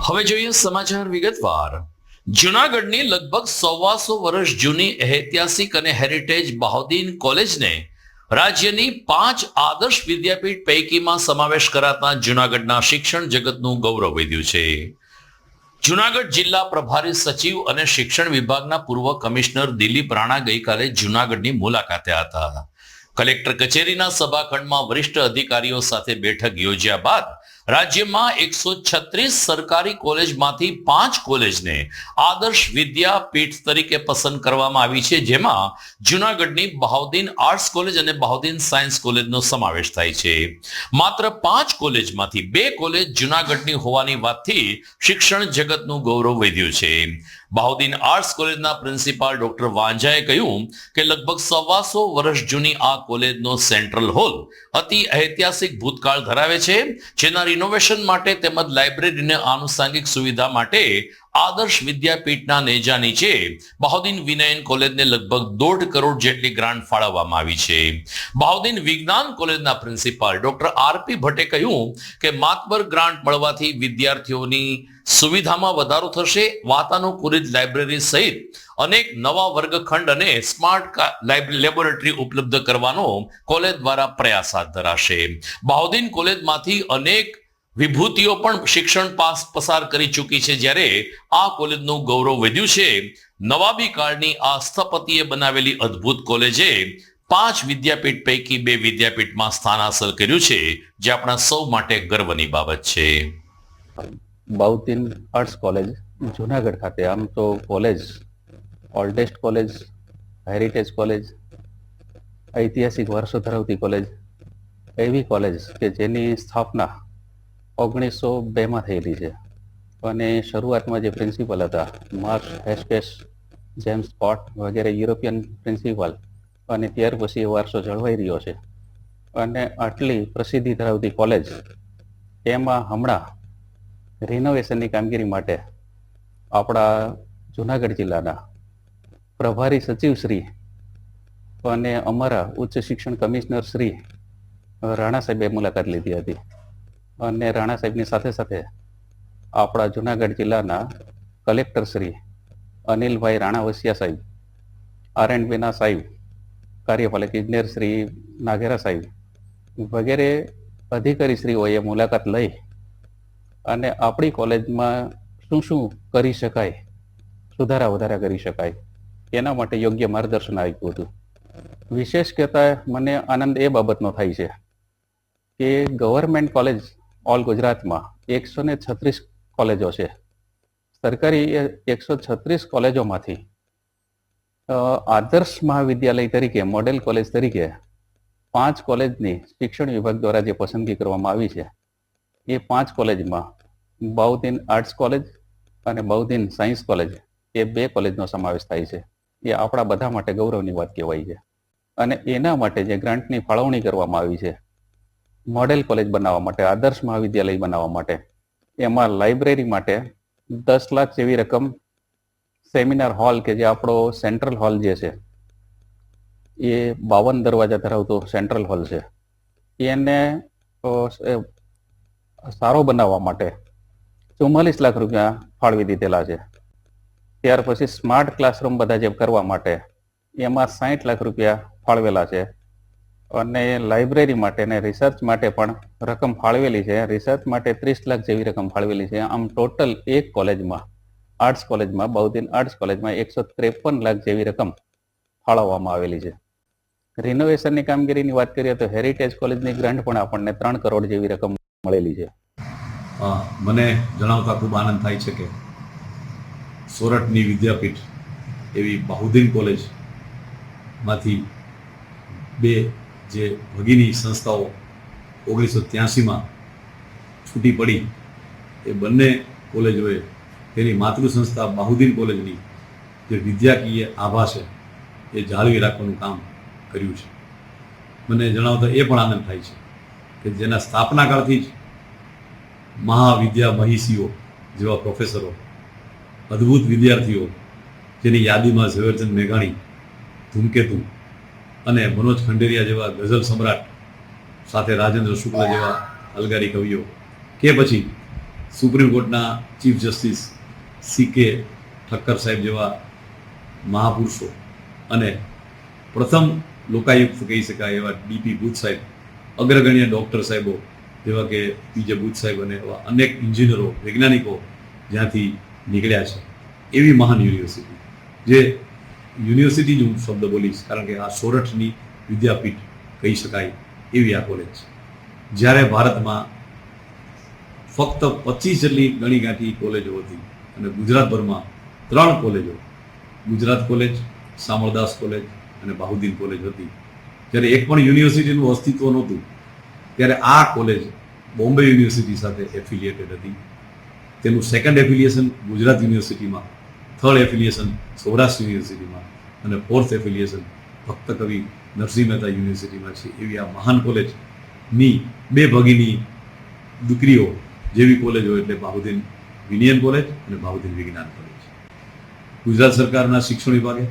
હવે જોઈએ સમાચાર વિગતવાર. જૂનાગઢની લગભગ 125 વર્ષ જૂની ઐતિહાસિક અને હેરિટેજ બહાઉદ્દીન કોલેજને રાજ્યની 5 આદર્શ વિદ્યાપીઠ પૈકીમાં સમાવેશ કરાતા જૂનાગઢના શિક્ષણ જગતનું ગૌરવ વધ્યું છે. જૂનાગઢ જિલ્લા પ્રભારી સચિવ અને શિક્ષણ વિભાગના પૂર્વ કમિશનર દિલીપ રાણા ગઈકાલે જૂનાગઢની મુલાકાતે હતા. કલેક્ટર કચેરીના સભાખંડમાં વરિષ્ઠ અધિકારીઓ સાથે બેઠક યોજ્યા બાદ રાજ્યમાં 136 સરકારી કોલેજમાંથી 5 કોલેજને આદર્શ વિદ્યાપીઠ તરીકે પસંદ કરવામાં આવી છે, જેમાં જૂનાગઢની બહાઉદ્દીન આર્ટ્સ કોલેજ અને બહાઉદ્દીન સાયન્સ કોલેજનો સમાવેશ થાય છે. માત્ર 5 કોલેજમાંથી 2 કોલેજ જૂનાગઢની હોવાની વાતથી શિક્ષણ જગતનું ગૌરવ વધ્યું છે. બહાઉદ્દીન આર્ટ્સ કોલેજના પ્રિન્સિપાલ ડોક્ટર વાંજાએ કહ્યું કે લગભગ 125 વર્ષ જૂની આ કોલેજનો સેન્ટ્રલ હોલ અતિ ઐતિહાસિક ભૂતકાળ ધરાવે છે, જેના રિનોવેશન માટે તેમજ લાઇબ્રેરીને આનુષંગિક સુવિધા માટે આદર્શ વિદ્યાપીઠના નેજા નીચે બહાઉદ્દીન વિનયન કોલેજને લગભગ 1.5 કરોડ જેટલી ગ્રાન્ટ ફાળવવામાં આવી છે. બહાઉદ્દીન વિજ્ઞાન કોલેજના પ્રિન્સિપાલ ડોક્ટર આરપી ભટ્ટે કહ્યું કે માતબર ગ્રાન્ટ મળવાથી વિદ્યાર્થીઓની સુવિધામાં વધારો થશે. વાતાનુકૂલિત લાઇબ્રેરી સહિત અનેક નવા વર્ગખંડ અને સ્માર્ટ લેબોરેટરી ઉપલબ્ધ કરવાનો કોલેજ દ્વારા પ્રયાસ હાથ ધરાશે. બહાઉદ્દીન કોલેજમાંથી અનેક વિભૂતિઓ પણ શિક્ષણ પસાર કરી ચૂકી છે, જ્યારે આ કોલેજનું ગૌરવ વધ્યું છે. નવાબી કાળની આ સ્થપતિએ બનાવેલી અદ્ભુત કોલેજે 5 વિદ્યાપીઠ પૈકી 2 વિદ્યાપીઠમાં સ્થાન હાંસલ કર્યું છે, જે આપણા સૌ માટે ગર્વની બાબત છે. બહાઉદ્દીન આર્ટ્સ કોલેજ જુનાગઢ ખાતે આમ તો college oldest college, heritage college, ઐતિહાસિક વારસો ધરાવતી કોલેજ, એવી કોલેજ કે જેની સ્થાપના 1902માં થયેલી છે અને શરૂઆતમાં જે પ્રિન્સિપલ હતા માર્ક્સ હેસ્કેસ, જેમ્સ સ્કોટ વગેરે યુરોપિયન પ્રિન્સિપલ, અને ત્યાર પછી એ વારસો જળવાઈ રહ્યો છે. અને આટલી પ્રસિદ્ધિ ધરાવતી કોલેજ એમાં હમણાં રિનોવેશનની કામગીરી માટે આપણા જુનાગઢ જિલ્લાના પ્રભારી સચિવ શ્રી અને અમારા ઉચ્ચ શિક્ષણ કમિશનર શ્રી રાણા સાહેબે મુલાકાત લીધી હતી. અને રાણા સાહેબની સાથે સાથે આપણા જુનાગઢ જિલ્લાના કલેક્ટર શ્રી અનિલભાઈ રાણા વસિયા સાહેબ, R&Bના સાહેબ, કાર્યપાલક ઇજનેર શ્રી નાઘેરા સાહેબ વગેરે અધિકારીશ્રીઓએ મુલાકાત લઈ અને આપણી કોલેજમાં શું શું કરી શકાય, સુધારા વધારા કરી શકાય, એના માટે યોગ્ય માર્ગદર્શન આપ્યું હતું. વિશેષ કહેતા મને આનંદ એ બાબતનો થાય છે કે ગવર્મેન્ટ કોલેજ ઓલ ગુજરાતમાં 136 કોલેજો છે. સરકારી 136 કોલેજોમાંથી આદર્શ મહાવિદ્યાલય તરીકે, મોડેલ કોલેજ તરીકે 5 કોલેજની શિક્ષણ વિભાગ દ્વારા જે પસંદગી કરવામાં આવી છે, એ 5 કોલેજમાં બહાઉદ્દીન આર્ટ્સ કોલેજ અને બહાઉદ્દીન સાયન્સ કોલેજ એ 2 કોલેજનો સમાવેશ થાય છે. એ આપણા બધા માટે ગૌરવની વાત કહેવાય છે. અને એના માટે જે ગ્રાન્ટની ફાળવણી કરવામાં આવી છે મોડેલ કોલેજ બનાવવા માટે, આદર્શ મહાવિદ્યાલય બનાવવા માટે, એમાં લાઇબ્રેરી માટે 10 લાખ જેવી રકમ, સેમિનાર હોલ કે જે આપણો સેન્ટ્રલ હોલ જે છે એ 52 દરવાજા ધરાવતો સેન્ટ્રલ હોલ છે, એને સારો બનાવવા માટે 44 લાખ રૂપિયા ફાળવી દીધેલા છે. ત્યાર પછી સ્માર્ટ ક્લાસરૂમ બધા જે કરવા માટે એમાં 60 લાખ રૂપિયા ફાળવેલા છે. અને લાઇબ્રેરી માટે અને રિસર્ચ માટે પણ રકમ ફાળવેલી છે. રિસર્ચ માટે 30 લાખ જેવી રકમ ફાળવેલી છે. આમ ટોટલ એક કોલેજમાં, આર્ટ્સ કોલેજમાં, બહાઉદ્દીન આર્ટ્સ કોલેજમાં 153 લાખ જેવી રકમ ફાળવવામાં આવેલી છે. રિનોવેશનની કામગીરીની વાત કરીએ તો હેરિટેજ કોલેજની ગ્રાન્ટ પણ આપણને 3 કરોડ જેવી રકમ મળેલી છે. મને જણાવતા ખૂબ આનંદ થાય છે કે સોરઠની વિદ્યાપીઠ એવી બહાઉદ્દીન કોલેજમાંથી 2 જે ભગીની સંસ્થાઓ 1983માં છૂટી પડી, એ બંને કોલેજોએ તેની માતૃ સંસ્થા બહાઉદ્દીન કોલેજની જે વિદ્યાકીય આભા છે એ જાળવી રાખવાનું કામ કર્યું છે. મને જણાવતા એ પણ આનંદ થાય છે કે જેના સ્થાપના કાળથી જ મહાવિદ્યા મહિષીઓ જેવા પ્રોફેસરો, અદ્ભુત વિદ્યાર્થીઓ, જેની યાદીમાં ઝવેરચંદ મેઘાણી, ધૂમકેતુ અને મનોજ ખંડેરિયા જેવા ગઝલ સમ્રાટ, સાથે રાજેન્દ્ર શુક્લ જેવા અલગારી કવિઓ, કે પછી સુપ્રીમ કોર્ટના ચીફ જસ્ટિસ CK ઠક્કર સાહેબ જેવા મહાપુરુષો અને પ્રથમ લોકાયુક્ત કહી શકાય એવા DP બુચ સાહેબ, અગ્રગણ્ય ડૉક્ટર સાહેબો જેવા કે PJ બુચ સાહેબ અને એવા અનેક ઇન્જિનિયરો, વૈજ્ઞાનિકો જ્યાંથી નીકળ્યા છે, એવી મહાન યુનિવર્સિટી, જે યુનિવર્સિટી જ હું શબ્દ બોલીશ કારણ કે આ સોરઠની વિદ્યાપીઠ કહી શકાય એવી આ કોલેજ છે. જ્યારે ભારતમાં ફક્ત 25 જેટલી ગણી ગાંઠી કોલેજો હતી અને ગુજરાતભરમાં 3 કોલેજો, ગુજરાત કોલેજ, શામળદાસ કોલેજ અને બાહુદ્દીન કોલેજ હતી. જ્યારે એક પણ યુનિવર્સિટીનું અસ્તિત્વ નહોતું ત્યારે આ કોલેજ બોમ્બે યુનિવર્સિટી સાથે એફિલિએટેડ હતી. તેનું સેકન્ડ એફિલિએશન ગુજરાત યુનિવર્સિટીમાં, થર્ડ એફિલિએશન સૌરાષ્ટ્ર યુનિવર્સિટીમાં અને ફોર્થ એફિલિએશન ભક્ત કવિ નરસિંહ મહેતા યુનિવર્સિટીમાં છે. એવી આ મહાન કોલેજની 2 ભગીની દીકરીઓ જેવી કોલેજ હોય એટલે બાહુદ્દીન વિનયન કોલેજ અને બાહુદ્દીન વિજ્ઞાન કોલેજ. ગુજરાત સરકારના શિક્ષણ વિભાગે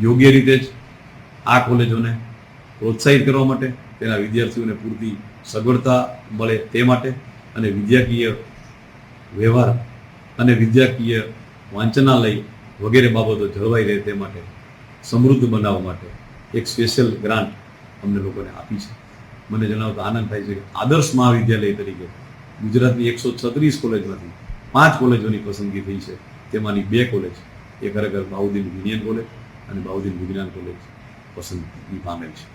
યોગ્ય રીતે જ આ કોલેજોને પ્રોત્સાહિત કરવા માટે, તેના વિદ્યાર્થીઓને પૂરતી સગવડતા મળે તે માટે અને વિદ્યાકીય વ્યવહાર અને વિદ્યાકીય વાંચનાલય વગેરે બાબતો જળવાઈ રહે તે માટે, સમૃદ્ધ બનાવવા માટે એક સ્પેશિયલ ગ્રાન્ટ અમને લોકોને આપી છે. મને જણાવતા આનંદ થાય છે કે આદર્શ મહાવિદ્યાલય તરીકે ગુજરાતની 136 કોલેજમાંથી 5 કોલેજોની પસંદગી થઈ છે. તેમાંની 2 કોલેજ એ ખરેખર બાહુદ્દીન વિનયન કોલેજ અને બાહુદ્દીન વિજ્ઞાન કોલેજ પસંદગી પામેલ છે.